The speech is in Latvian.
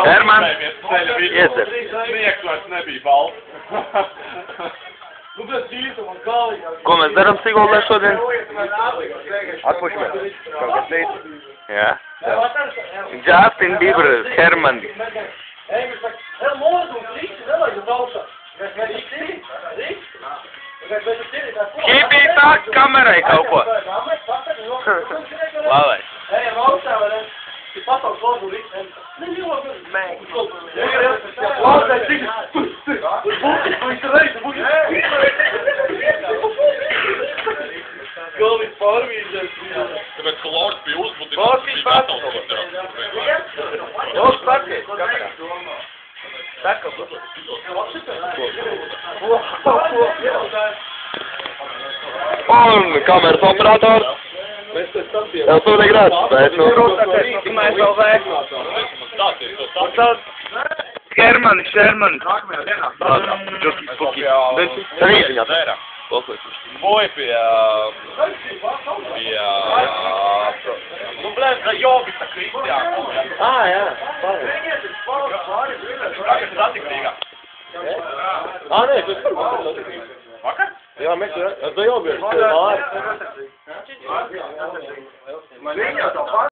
Herman, iezer. Sniegts vairs nebija balts. Ko mēs darām Siguldā šodien? Atpušamies. Kaut kas līdz. Jā. Justin Bieber, Herman. Kībī tā kamerai kaut ko. Lavai. Tāpēc, ka Lords bija uzbudināts, bija gatavs Un kameras operators. Tev tu negrāds, bet nu. Herman, Sherman. Trīziņā. Foi pie... Nu, blēm, da Jovita Kristiāna. Jā. Kāpēc satik Rīgā? Nē, tu esi par Vakar? Jā, mēs ar Dajobiešu.